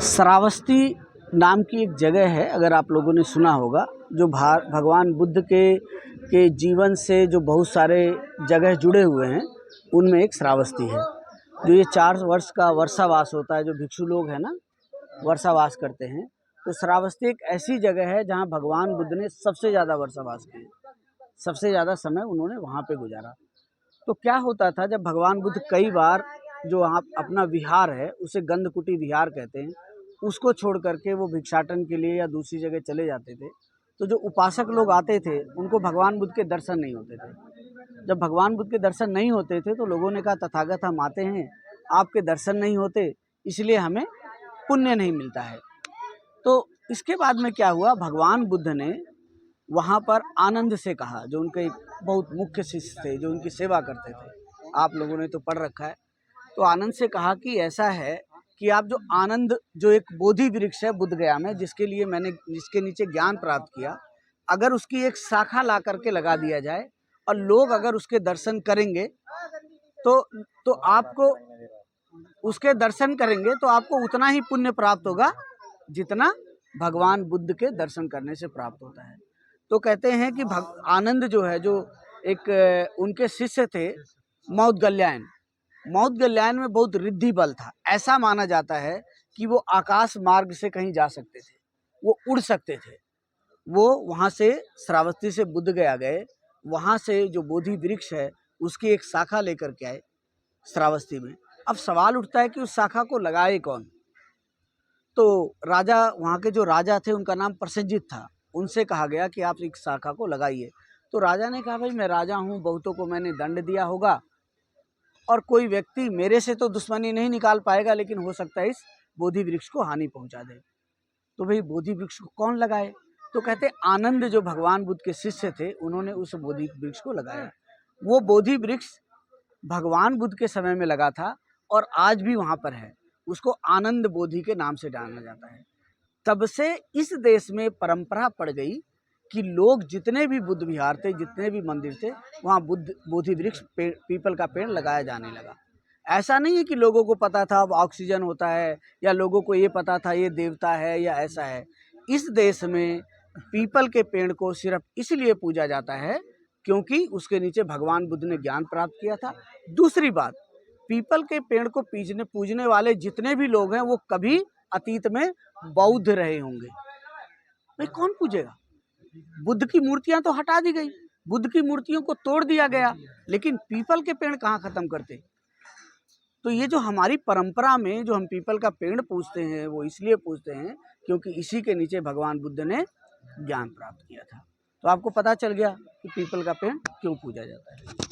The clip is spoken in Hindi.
श्रावस्ती नाम की एक जगह है, अगर आप लोगों ने सुना होगा, जो भगवान बुद्ध के जीवन से जो बहुत सारे जगह जुड़े हुए हैं उनमें एक श्रावस्ती है। जो ये 4 वर्ष का वर्षावास होता है, जो भिक्षु लोग हैं ना वर्षावास करते हैं, तो श्रावस्ती एक ऐसी जगह है जहाँ भगवान बुद्ध ने सबसे ज़्यादा वर्षावास किया, सबसे ज़्यादा समय उन्होंने वहाँ पे गुजारा। तो क्या होता था, जब भगवान बुद्ध कई बार जो वहाँ अपना विहार है उसे गंधकुटी विहार कहते हैं, उसको छोड़ करके वो भिक्षाटन के लिए या दूसरी जगह चले जाते थे, तो जो उपासक लोग आते थे उनको भगवान बुद्ध के दर्शन नहीं होते थे। जब भगवान बुद्ध के दर्शन नहीं होते थे तो लोगों ने कहा, तथागत हम आते हैं, आपके दर्शन नहीं होते, इसलिए हमें पुण्य नहीं मिलता है। तो इसके बाद में क्या हुआ, भगवान बुद्ध ने वहाँ पर आनंद से कहा, जो उनके एक बहुत मुख्य शिष्य थे, जो उनकी सेवा करते थे, आप लोगों ने तो पढ़ रखा है। तो आनंद से कहा कि ऐसा है कि आप जो आनंद, जो एक बोधि वृक्ष है बुद्ध गया में, जिसके नीचे ज्ञान प्राप्त किया, अगर उसकी एक शाखा ला करके लगा दिया जाए और लोग अगर उसके दर्शन करेंगे तो आपको उसके दर्शन करेंगे तो आपको उतना ही पुण्य प्राप्त होगा जितना भगवान बुद्ध के दर्शन करने से प्राप्त होता है। तो कहते हैं कि आनंद जो है, जो एक उनके शिष्य थे मौदगल्यायन में बहुत रिद्धि बल था। ऐसा माना जाता है कि वो आकाश मार्ग से कहीं जा सकते थे, वो उड़ सकते थे। वो वहाँ से श्रावस्ती से बुद्ध गया गए, वहाँ से जो बोधि वृक्ष है उसकी एक शाखा लेकर के आए श्रावस्ती में। अब सवाल उठता है कि उस शाखा को लगाए कौन। तो राजा, वहाँ के जो राजा थे उनका नाम प्रसेनजित था, उनसे कहा गया कि आप एक शाखा को लगाइए। तो राजा ने कहा, भाई मैं राजा हूँ, बहुतों को मैंने दंड दिया होगा और कोई व्यक्ति मेरे से तो दुश्मनी नहीं निकाल पाएगा, लेकिन हो सकता है इस बोधि वृक्ष को हानि पहुँचा दे। तो भाई बोधि वृक्ष को कौन लगाए? तो कहते आनंद, जो भगवान बुद्ध के शिष्य थे, उन्होंने उस बोधि वृक्ष को लगाया। वो बोधि वृक्ष भगवान बुद्ध के समय में लगा था और आज भी वहाँ पर है। उसको आनंद बोधि के नाम से जाना जाता है। तब से इस देश में परंपरा पड़ गई कि लोग जितने भी बुद्ध विहार थे, जितने भी मंदिर थे, वहाँ बोधि वृक्ष, पीपल का पेड़ लगाया जाने लगा। ऐसा नहीं है कि लोगों को पता था अब ऑक्सीजन होता है, या लोगों को ये पता था ये देवता है या ऐसा है। इस देश में पीपल के पेड़ को सिर्फ इसलिए पूजा जाता है क्योंकि उसके नीचे भगवान बुद्ध ने ज्ञान प्राप्त किया था। दूसरी बात, पीपल के पेड़ को पूजने वाले जितने भी लोग हैं वो कभी अतीत में बौद्ध रहे होंगे। भाई कौन पूजेगा? बुद्ध की मूर्तियां तो हटा दी गई, बुद्ध की मूर्तियों को तोड़ दिया गया, लेकिन पीपल के पेड़ कहाँ खत्म करते? तो ये जो हमारी परंपरा में जो हम पीपल का पेड़ पूजते हैं, वो इसलिए पूजते हैं क्योंकि इसी के नीचे भगवान बुद्ध ने ज्ञान प्राप्त किया था। तो आपको पता चल गया कि पीपल का पेड़ क्यों पूजा जाता है।